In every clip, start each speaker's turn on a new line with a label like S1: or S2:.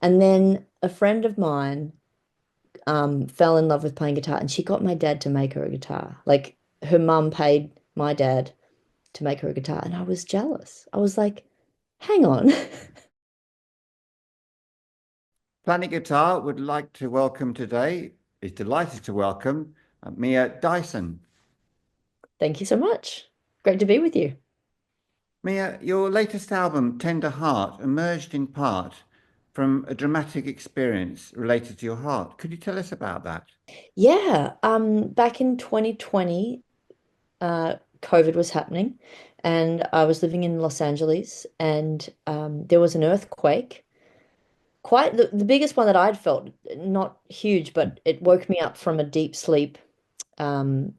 S1: And then a friend of mine fell in love with playing guitar, and she got my dad to make her a guitar. Like her mum paid my dad to make her a guitar, and I was jealous. I was like, hang on.
S2: Planet Guitar would like to welcome today, is delighted to welcome Mia Dyson.
S1: Thank you so much. Great to be with you.
S2: Mia, your latest album, Tender Heart, emerged in part from a dramatic experience related to your heart. Could you tell us about that?
S1: Yeah, back in 2020, COVID was happening, and I was living in Los Angeles, and there was an earthquake, quite the biggest one that I'd felt, not huge, but it woke me up from a deep sleep, and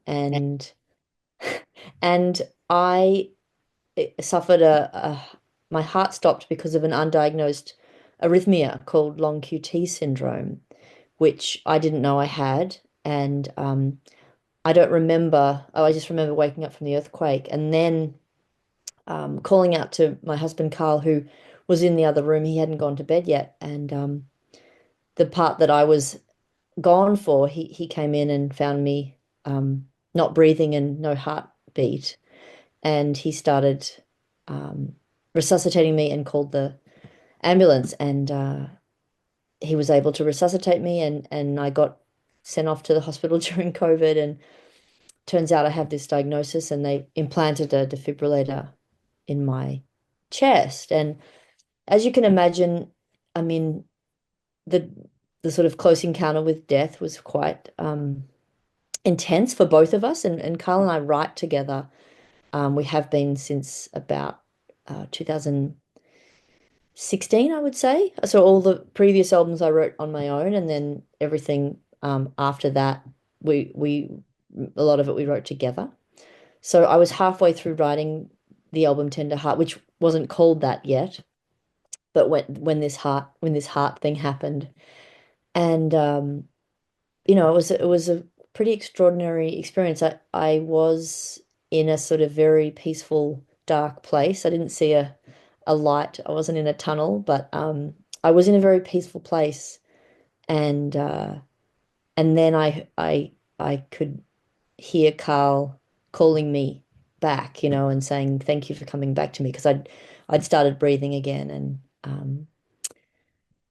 S1: and I suffered my heart stopped because of an undiagnosed arrhythmia called long QT syndrome, which I didn't know I had, and I don't remember. Oh, I just remember waking up from the earthquake and then calling out to my husband Carl, who was in the other room. He hadn't gone to bed yet, and the part that I was gone for, he came in and found me not breathing and no heartbeat, and he started um, resuscitating me and called the ambulance, and he was able to resuscitate me, and I got sent off to the hospital during COVID, and turns out I have this diagnosis, and they implanted a defibrillator in my chest. And as you can imagine, I mean, the the sort of close encounter with death was quite intense for both of us. And Carl and I write together. We have been since about 2016, I would say. So all the previous albums I wrote on my own, and then everything after that, we a lot of it we wrote together. So I was halfway through writing the album Tender Heart, which wasn't called that yet, but when this heart thing happened, and it was a pretty extraordinary experience. I was in a sort of very peaceful, dark place. I didn't see a light. I wasn't in a tunnel, but I was in a very peaceful place, and and then I could hear Carl calling me back, and saying thank you for coming back to me, because I'd started breathing again, and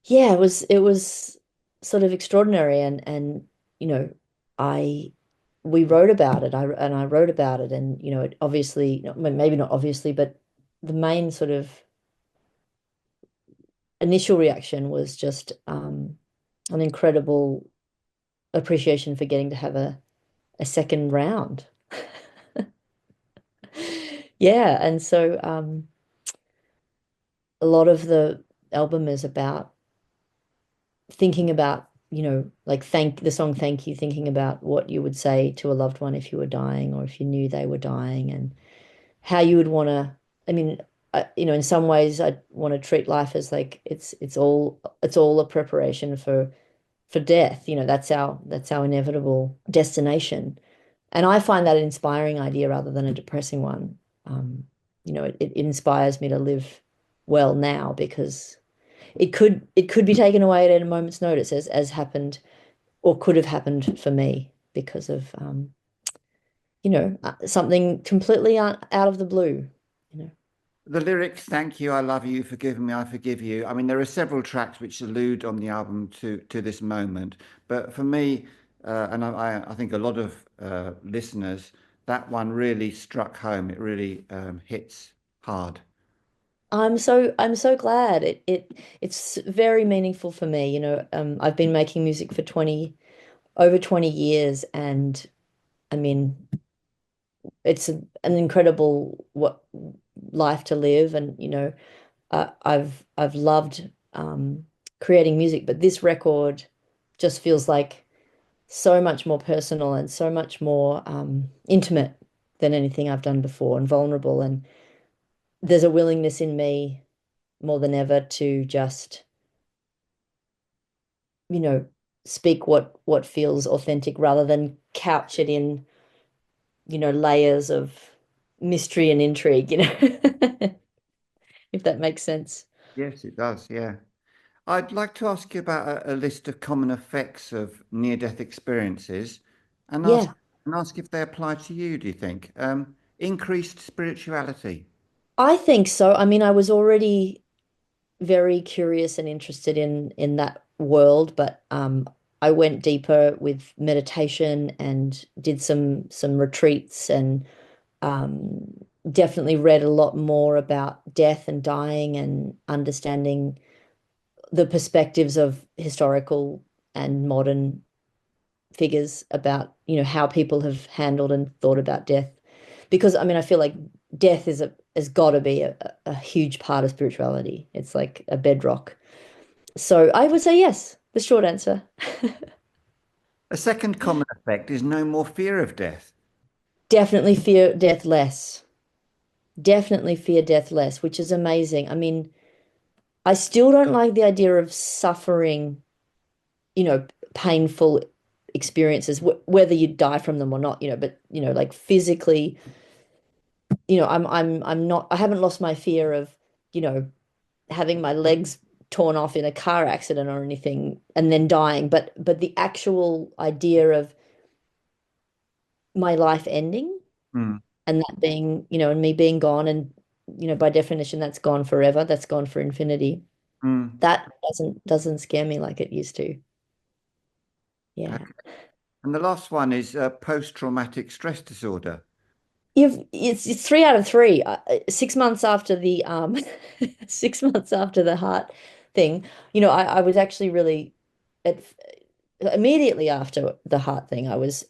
S1: yeah, it was sort of extraordinary, and you know I we wrote about it. I wrote about it, and it obviously, maybe not obviously, but the main sort of initial reaction was just an incredible appreciation for getting to have a second round. Yeah, and so a lot of the album is about thinking about, like thank the song Thank You, thinking about what you would say to a loved one if you were dying, or if you knew they were dying, and how you would want to, I mean, in some ways I want to treat life as like it's all a preparation for death. That's our inevitable destination. And I find that an inspiring idea rather than a depressing one. Um, it inspires me to live well now, because it could be taken away at a moment's notice, as happened, or could have happened for me, because of something completely out of the blue, you know.
S2: The lyrics, thank you, I love you, forgive me, I forgive you. I mean, there are several tracks which allude on the album to this moment. But for me, and I think a lot of listeners, that one really struck home. It really hits hard.
S1: I'm so glad it's very meaningful for me. I've been making music for 20 years, and I mean, it's an incredible what life to live, and I've loved creating music, but this record just feels like so much more personal and so much more intimate than anything I've done before, and vulnerable. And there's a willingness in me more than ever to just, you know, speak what feels authentic, rather than couch it in, layers of mystery and intrigue, if that makes sense.
S2: Yes, it does. Yeah. I'd like to ask you about a list of common effects of near-death experiences and ask
S1: Yeah,
S2: and ask if they apply to you, do you think? Increased spirituality.
S1: I think so. I mean, I was already very curious and interested in that world, but I went deeper with meditation and did some retreats and um, definitely read a lot more about death and dying and understanding the perspectives of historical and modern figures about, how people have handled and thought about death. Because I mean, I feel like death has got to be a huge part of spirituality. It's like a bedrock. So I would say yes, the short answer.
S2: A second common effect is no more fear of death.
S1: Definitely fear death less. Definitely fear death less, which is amazing. I mean, I still don't like the idea of suffering, you know, painful experiences, whether you die from them or not, but like physically, I'm not, I haven't lost my fear of, you know, having my legs torn off in a car accident or anything and then dying, but the actual idea of my life ending
S2: Mm,
S1: and that being, and me being gone and, by definition, that's gone forever, that's gone for infinity.
S2: mm.
S1: That doesn't scare me like it used to. Yeah.
S2: Okay. And the last one is post-traumatic stress disorder.
S1: It's 3 out of 3. 6 months after the 6 months after the heart thing, I was actually really at, immediately after the heart thing, I was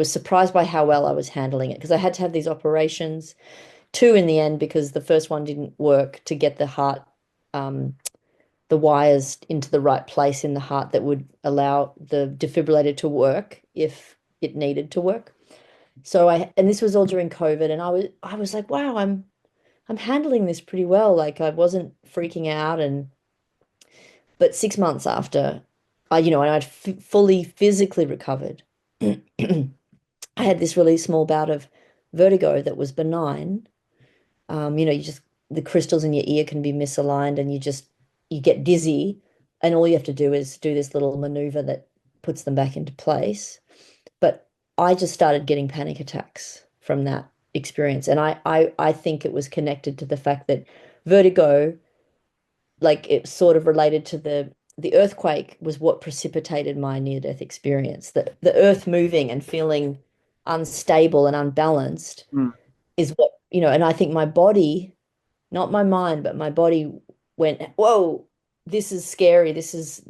S1: surprised by how well I was handling it because I had to have these operations, two in the end because the first one didn't work to get the heart, um, the wires into the right place in the heart that would allow the defibrillator to work if it needed to work. So and this was all during COVID, and I was like, wow, I'm handling this pretty well. Like I wasn't freaking out, but 6 months after, and I'd f fully physically recovered. I had this really small bout of vertigo that was benign. You just the crystals in your ear can be misaligned, and you get dizzy, and all you have to do is do this little maneuver that puts them back into place. But I just started getting panic attacks from that experience. And I think it was connected to the fact that vertigo, like it sort of related to the earthquake was what precipitated my near-death experience. The earth moving and feeling unstable and unbalanced
S2: Mm,
S1: is what, and I think my body, not my mind, but my body went, whoa, this is scary. This is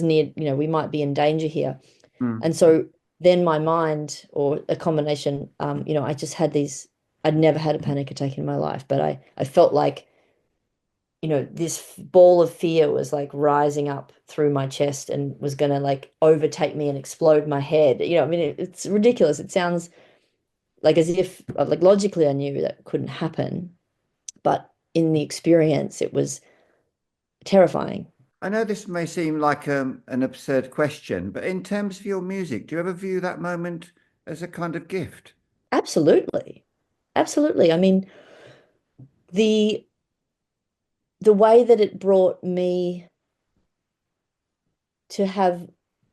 S1: near, we might be in danger here.
S2: mm,
S1: And so then my mind, or a combination, I just had these, I'd never had a panic attack in my life, but I felt like, this ball of fear was like rising up through my chest and was going to like overtake me and explode my head. I mean, it's ridiculous. It sounds like as if, like logically, I knew that couldn't happen, but in the experience, it was terrifying.
S2: I know this may seem like an absurd question, but in terms of your music, do you ever view that moment as a kind of gift?
S1: Absolutely. Absolutely. I mean, the the way that it brought me to have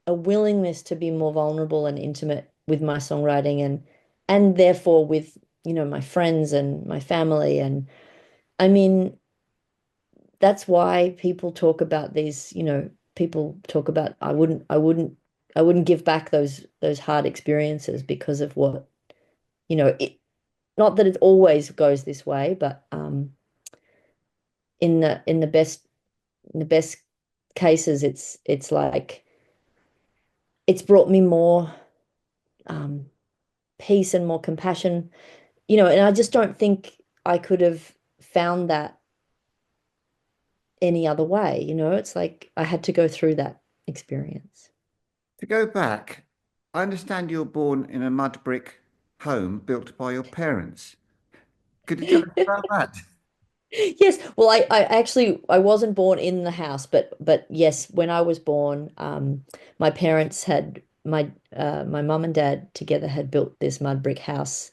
S1: a willingness to be more vulnerable and intimate with my songwriting and therefore with, my friends and my family. And I mean, that's why people talk about these, people talk about I wouldn't give back those hard experiences because of what, it not that it always goes this way, but in the best cases, it's like it's brought me more um, peace and more compassion, and I just don't think I could have found that any other way, it's like I had to go through that experience.
S2: To go back, I understand you were born in a mud brick home built by your parents. Could you tell us about that?
S1: Yes, well, I wasn't born in the house, but yes, when I was born, my parents had my mum and dad together had built this mud brick house,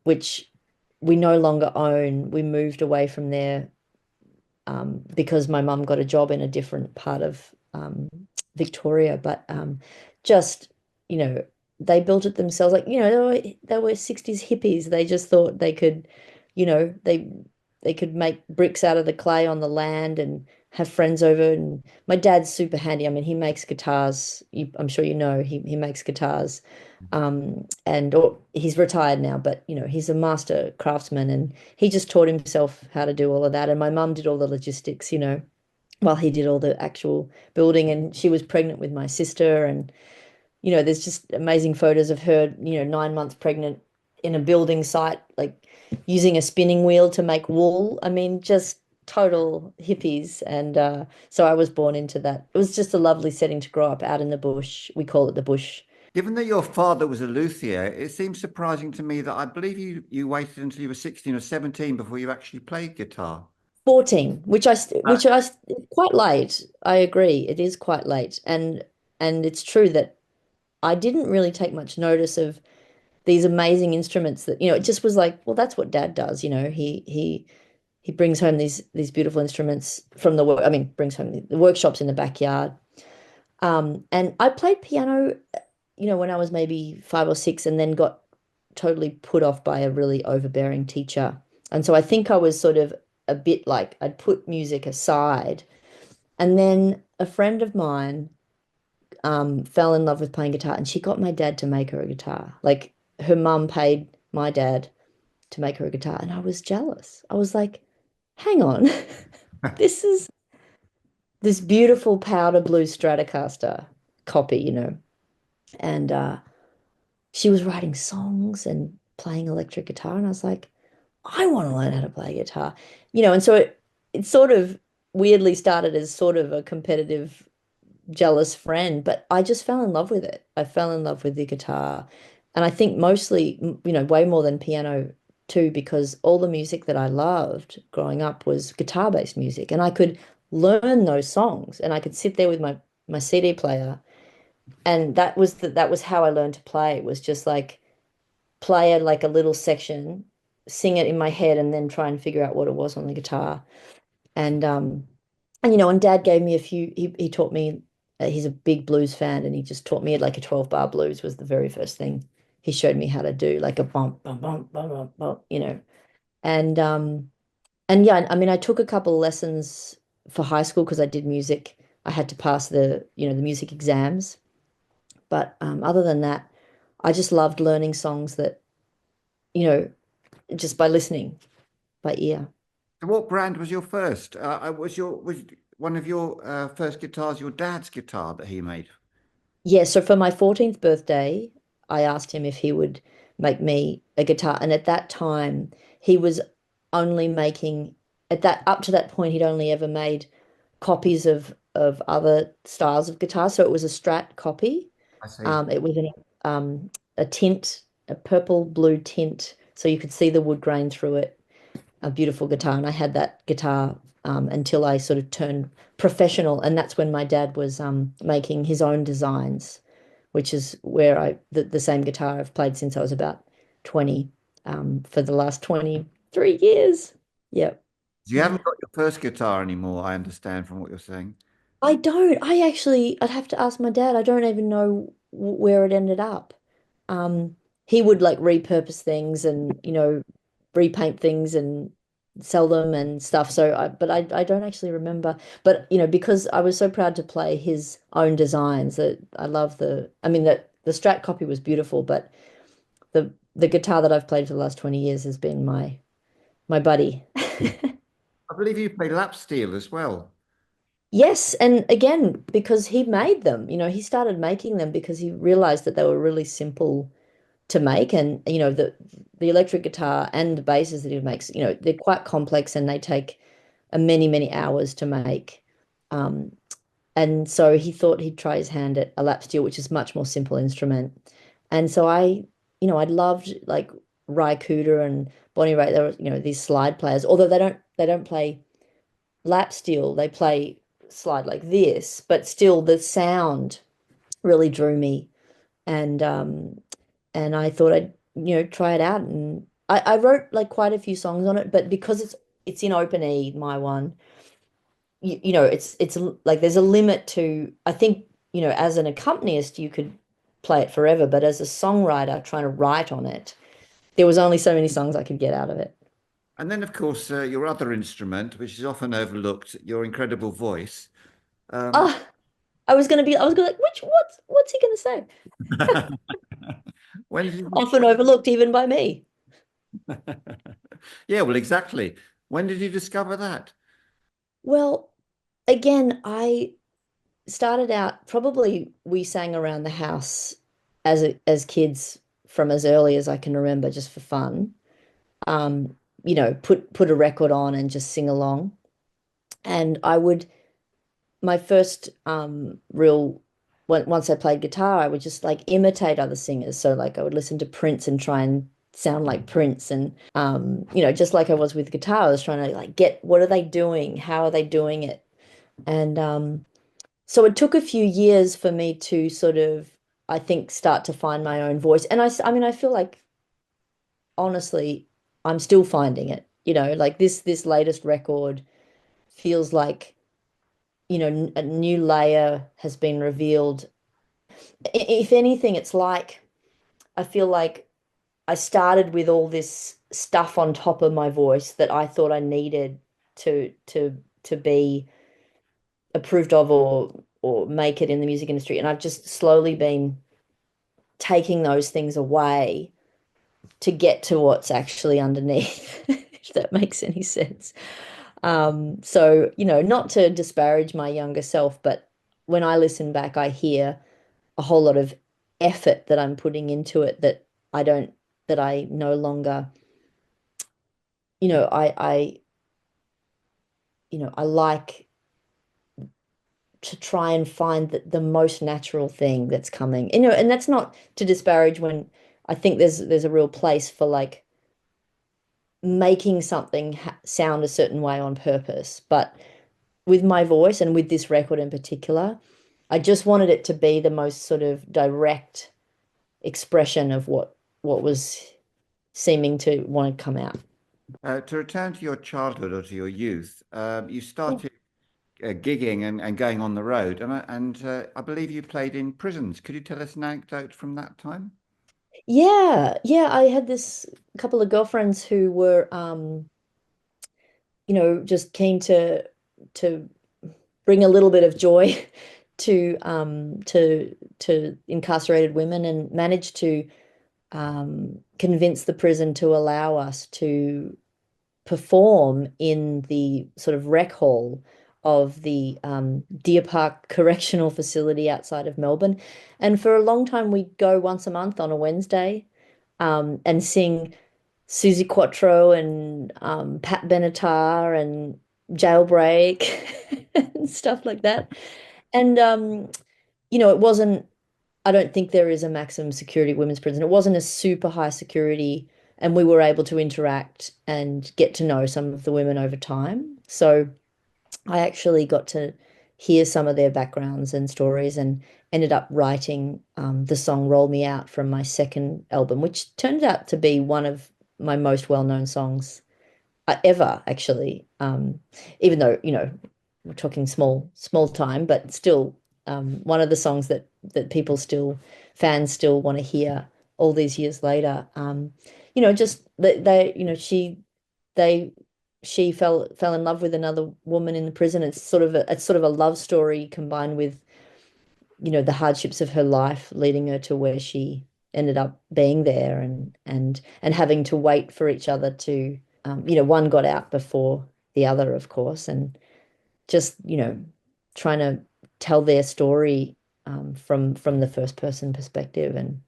S1: which we no longer own. We moved away from there because my mum got a job in a different part of Victoria. But just, you know, they built it themselves. Like, you know, they were 60s hippies. They just thought they could, you know, they could make bricks out of the clay on the land and have friends over. And my dad's super handy. I mean, he makes guitars. I'm sure you know he makes guitars. And or he's retired now, but you know, he's a master craftsman and he just taught himself how to do all of that. And my mum did all the logistics, you know, while he did all the actual building. And she was pregnant with my sister. And, you know, there's just amazing photos of her, you know, 9 months pregnant in a building site, like using a spinning wheel to make wool. I mean, just total hippies. And so I was born into that. It was just a lovely setting to grow up out in the bush. We call it the bush.
S2: Given that your father was a luthier, it seems surprising to me that I believe you waited until you were 16 or 17 before you actually played guitar.
S1: 14,
S2: Uh,
S1: quite late. I agree. It is quite late. And it's true that I didn't really take much notice of these amazing instruments that, you know, it just was like, well, that's what dad does, you know. He brings home these beautiful instruments from the work, I mean, brings home the workshops in the backyard. And I played piano, you know, when I was maybe 5 or 6 and then got totally put off by a really overbearing teacher. And so I think I was sort of a bit like I'd put music aside. And then a friend of mine fell in love with playing guitar and she got my dad to make her a guitar. Like her mum paid my dad to make her a guitar. And I was jealous. I was like, hang on, this is this beautiful powder blue Stratocaster copy, you know. And she was writing songs and playing electric guitar. And I was like, I want to learn how to play guitar, you know. And so it sort of weirdly started as sort of a competitive, jealous friend, but I just fell in love with it. I fell in love with the guitar. And I think mostly, you know, way more than piano too, because all the music that I loved growing up was guitar-based music. And I could learn those songs and I could sit there with my CD player. And that was how I learned to play. It was just like play it like a little section, sing it in my head, and then try and figure out what it was on the guitar. And and you know, and Dad gave me a few. He taught me. He's a big blues fan, and he just taught me like a 12 bar blues was the very first thing he showed me how to do, like a bump, bump, bump, bump, bump, bump, you know. And yeah, I mean, I took a couple of lessons for high school because I did music. I had to pass the, you know, the music exams. But other than that, I just loved learning songs that, you know, just by listening, by ear.
S2: So what brand was your first? Was one of your first guitars your dad's guitar that he made?
S1: Yeah, so for my 14th birthday, I asked him if he would make me a guitar. And at that time, he was only making, at that up to that point, he'd only ever made copies of other styles of guitar. So it was a Strat copy.
S2: I see.
S1: It was a tint, a purple blue tint, so you could see the wood grain through it. A beautiful guitar, and I had that guitar until I sort of turned professional, and that's when my dad was making his own designs, which is where the same guitar I've played since I was about 20, for the last 23 years. Yep.
S2: You haven't got your first guitar anymore, I understand from what you're saying.
S1: I don't. I'd have to ask my dad. I don't even know where it ended up. He would like repurpose things and, you know, repaint things and sell them and stuff. So but I don't actually remember. But, you know, because I was so proud to play his own designs that I love I mean, the Strat copy was beautiful, but the guitar that I've played for the last 20 years has been my buddy.
S2: I believe you play lap steel as well.
S1: Yes, and again, because he made them, you know, he started making them because he realized that they were really simple to make. And, you know, the electric guitar and the basses that he makes, you know, they're quite complex and they take a many hours to make. Um, and so he thought he'd try his hand at a lap steel, which is much more simple instrument. And so you know, I loved like Ry Cooder and Bonnie Raitt. They were, you know, these slide players, although they don't play lap steel, they play slide like this, but still the sound really drew me. And and I thought I'd, you know, try it out. And I wrote like quite a few songs on it, but because it's in open E, my one, it's like there's a limit to, I think, as an accompanist, you could play it forever, but as a songwriter trying to write on it, there was only so many songs I could get out of it.
S2: And then, of course, your other instrument, which is often overlooked, your incredible voice. Um,
S1: Ah, I was gonna like, what's he gonna say?
S2: when did you...
S1: Often overlooked even by me.
S2: Yeah, well, exactly. When did you discover that?
S1: Well, again, I started out probably we sang around the house as kids from as early as I can remember, just for fun. Put a record on and just sing along. And I would my first real once I played guitar, I would just like imitate other singers. So like I would listen to Prince and try and sound like Prince, and just like I was with guitar, I was trying to like get what are they doing? How are they doing it? And so it took a few years for me to sort of, I think, start to find my own voice. And I mean, I feel like honestly, I'm still finding it. Like this latest record feels like, a new layer has been revealed. If anything, it's like I feel like I started with all this stuff on top of my voice that I thought I needed to be approved of or make it in the music industry. And I've just slowly been taking those things away to get to what's actually underneath, if that makes any sense. So, not to disparage my younger self, but when I listen back, I hear a whole lot of effort that I'm putting into it I don't, that I no longer, I like to try and find the most natural thing that's coming. And that's not to disparage when I think there's a real place for like making something sound a certain way on purpose. But with my voice and with this record in particular, I just wanted it to be the most sort of direct expression of what was seeming to want to come out.
S2: To return to your childhood or to your youth, you
S1: Yeah.
S2: started gigging and going on the road, and I believe you played in prisons. Could you tell us an anecdote from that time?
S1: Yeah, I had this couple of girlfriends who were just keen to bring a little bit of joy to incarcerated women, and managed to convince the prison to allow us to perform in the sort of rec hall of the Deer Park Correctional Facility outside of Melbourne. And for a long time, we'd go once a month on a Wednesday, and sing Suzi Quatro and Pat Benatar and Jailbreak and stuff like that. And it wasn't, I don't think there is a maximum security women's prison. It wasn't a super high security, and we were able to interact and get to know some of the women over time. So I actually got to hear some of their backgrounds and stories, and ended up writing the song Roll Me Out from my second album, which turned out to be one of my most well-known songs ever, actually. Even though, we're talking small time, but still one of the songs that people still, fans still want to hear all these years later. Just that they she fell in love with another woman in the prison. It's sort of a love story combined with, the hardships of her life leading her to where she ended up being there, and having to wait for each other to, one got out before the other, of course, and just, trying to tell their story from the first person perspective. And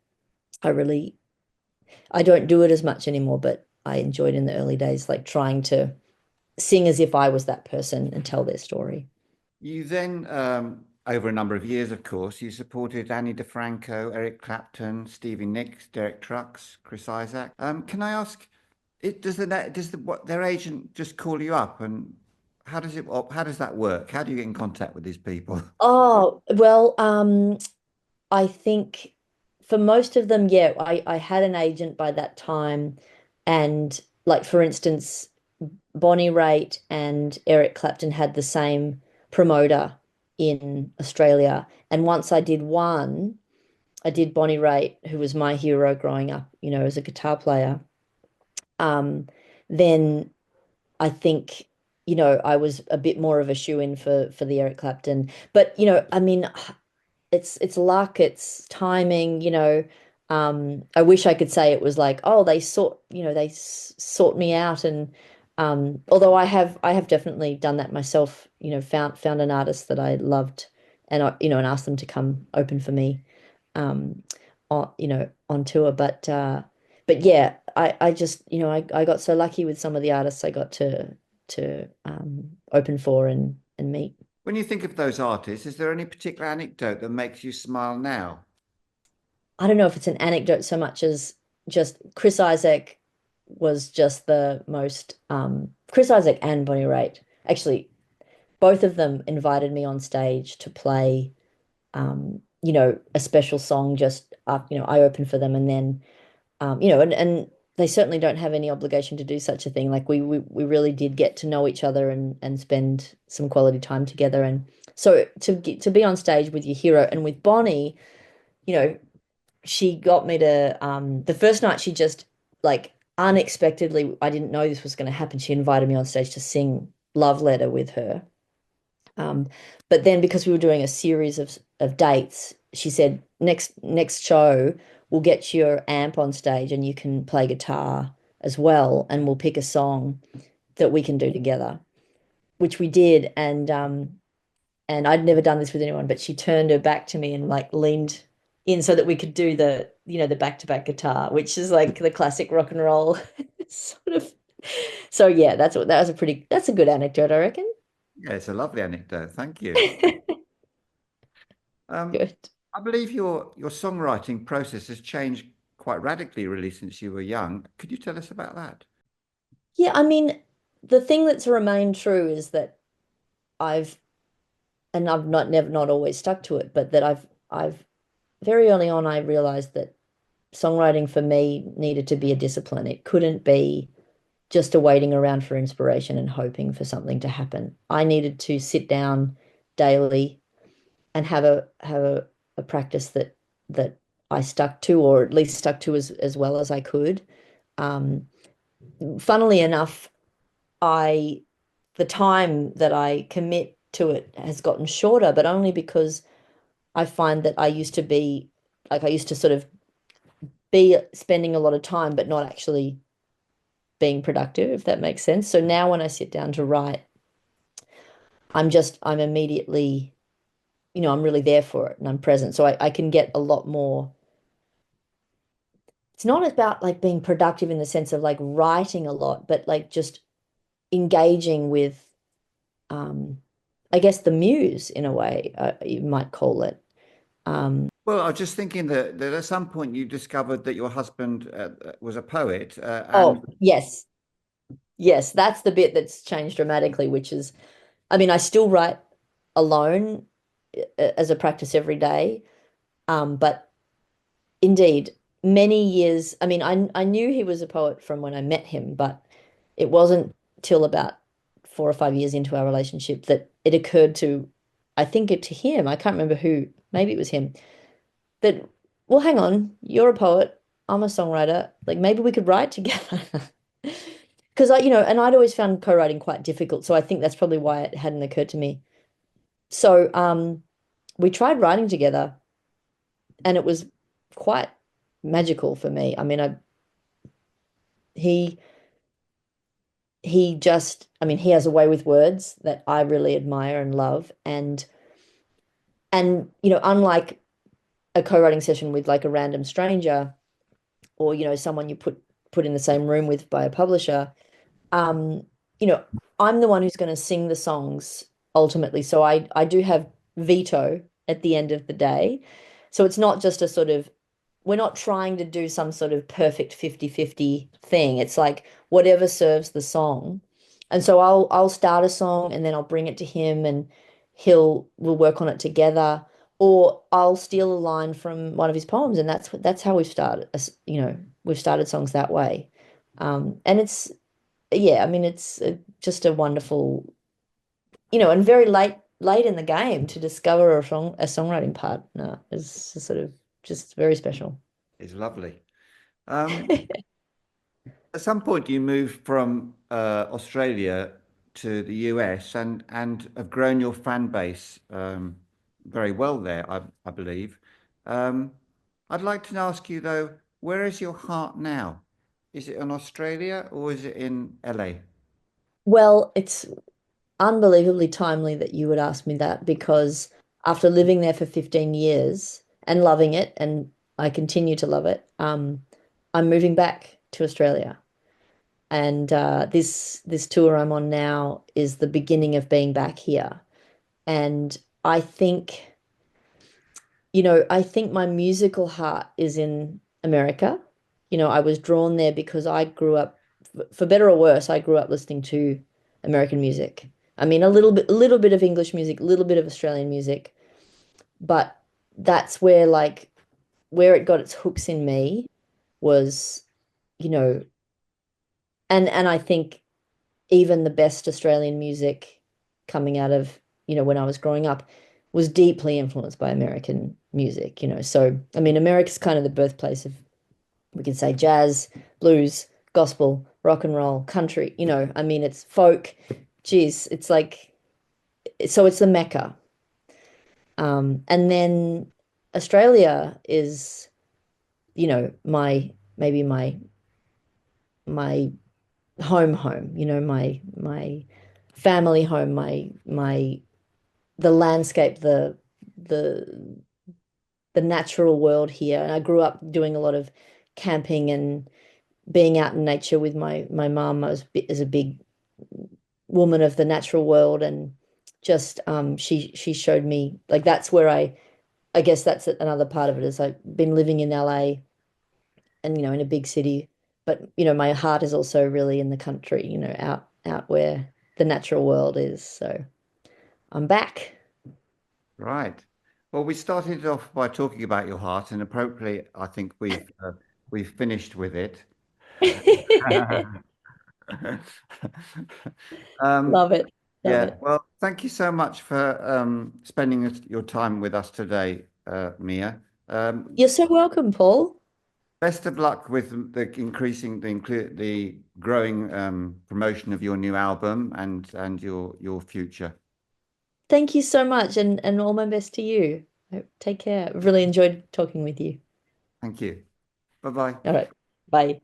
S1: I don't do it as much anymore, but I enjoyed in the early days, like trying to sing as if I was that person and tell their story.
S2: You then, over a number of years, of course, you supported Annie DeFranco, Eric Clapton, Stevie Nicks, Derek Trucks, Chris Isaak. Can I ask, what their agent just call you up, and how does that work? How do you get in contact with these people?
S1: Oh, well, I think for most of them, yeah, I had an agent by that time. And like, for instance, Bonnie Raitt and Eric Clapton had the same promoter in Australia. And once I did one, I did Bonnie Raitt, who was my hero growing up, as a guitar player. Um, then I think, I was a bit more of a shoe-in for the Eric Clapton. But, I mean, it's luck, it's timing, I wish I could say it was like, oh, they sort me out. And although I have definitely done that myself, found an artist that I loved, and and asked them to come open for me, um on tour. But yeah, I just, I got so lucky with some of the artists I got to open for and meet.
S2: When you think of those artists, is there any particular anecdote that makes you smile now?
S1: I don't know if it's an anecdote so much as just Chris Isaak was just the most Chris Isaak and Bonnie Raitt. Actually, both of them invited me on stage to play a special song just up, I opened for them, and then and they certainly don't have any obligation to do such a thing. Like we really did get to know each other and spend some quality time together. And so to be on stage with your hero, and with Bonnie, you know, she got me to the first night, she just, like, unexpectedly, I didn't know this was going to happen, she invited me on stage to sing Love Letter with her. um but then, because we were doing a series of dates, she said, next show we'll get your amp on stage and you can play guitar as well, and we'll pick a song that we can do together, which we did. And I'd never done this with anyone, but she turned her back to me and, like, leaned in so that we could do the back-to-back guitar, which is like the classic rock and roll sort of. So yeah, that's a good anecdote, I reckon.
S2: Yeah, it's a lovely anecdote. Thank you. Um,
S1: Good.
S2: I believe your songwriting process has changed quite radically, really, since you were young. Could you tell us about that?
S1: Yeah, I mean, the thing that's remained true is that I've I've not always stuck to it, but that I've very early on I realized that songwriting for me needed to be a discipline. It couldn't be just a waiting around for inspiration and hoping for something to happen. I needed to sit down daily and have a practice that I stuck to, or at least stuck to as well as I could. Um, Funnily enough, I the time that I commit to it has gotten shorter, but only because I find that I used to sort of be spending a lot of time, but not actually being productive, if that makes sense. So now when I sit down to write, I'm immediately, I'm really there for it and I'm present. So I can get a lot more. It's not about like being productive in the sense of like writing a lot, but like just engaging with, um, I guess, the muse in a way, you might call it. Um,
S2: Well, I was just thinking that at some point you discovered that your husband was a poet, and
S1: oh, yes. Yes, that's the bit that's changed dramatically, which is, I mean, I still write alone, as a practice every day. But indeed, many years, I mean, I knew he was a poet from when I met him, but it wasn't till about 4 or 5 years into our relationship that it occurred to, I think it to him, I can't remember who, maybe it was him, that, well, hang on, you're a poet, I'm a songwriter, like maybe we could write together. Because and I'd always found co-writing quite difficult, so I think that's probably why it hadn't occurred to me. So we tried writing together, and it was quite magical for me. I mean, he I mean, he has a way with words that I really admire and love, and unlike a co-writing session with like a random stranger, or someone you put in the same room with by a publisher, um, you know, I'm the one who's going to sing the songs ultimately. So I do have veto at the end of the day. So it's not just a sort of, we're not trying to do some sort of perfect 50-50 thing. It's like whatever serves the song. And so I'll start a song and then I'll bring it to him, and we'll work on it together. Or I'll steal a line from one of his poems, and that's how we've started. We've started songs that way. And it's yeah, I mean, it's just a wonderful, and very late in the game to discover a songwriting partner is sort of just very special.
S2: It's lovely. Um, at some point, you moved from Australia to the US and have grown your fan base very well there, I believe. Um, I'd like to ask you though, where is your heart now? Is it in Australia or is it in LA?
S1: Well, it's unbelievably timely that you would ask me that because after living there for 15 years and loving it, and I continue to love it, I'm moving back to Australia. And this tour I'm on now is the beginning of being back here. And I think, I think my musical heart is in America. I was drawn there because I grew up, for better or worse, I grew up listening to American music. I mean, a little bit of English music, a little bit of Australian music, but that's where where it got its hooks in me was, you know, and I think even the best Australian music coming out of, when I was growing up was deeply influenced by American music. So, I mean, America's kind of the birthplace of, we can say, jazz, blues, gospel, rock and roll, country. I mean, it's folk. Geez, it's like, so it's the Mecca. And then Australia is, maybe my home, my family home, my the landscape, the the natural world here. And I grew up doing a lot of camping and being out in nature with my mum. I was as a big woman of the natural world, and just she showed me, like, that's where I guess that's another part of it, is I've been living in LA and in a big city, but my heart is also really in the country, out where the natural world is. So I'm back.
S2: Right. Well, we started off by talking about your heart, and appropriately, I think we've finished with it. Um,
S1: Love it. Love
S2: yeah.
S1: it.
S2: Well, thank you so much for spending your time with us today, Mia. Um,
S1: You're so welcome, Paul.
S2: Best of luck with the growing promotion of your new album and your future.
S1: Thank you so much, and all my best to you. Take care. I've really enjoyed talking with you.
S2: Thank you. Bye bye.
S1: All right. Bye.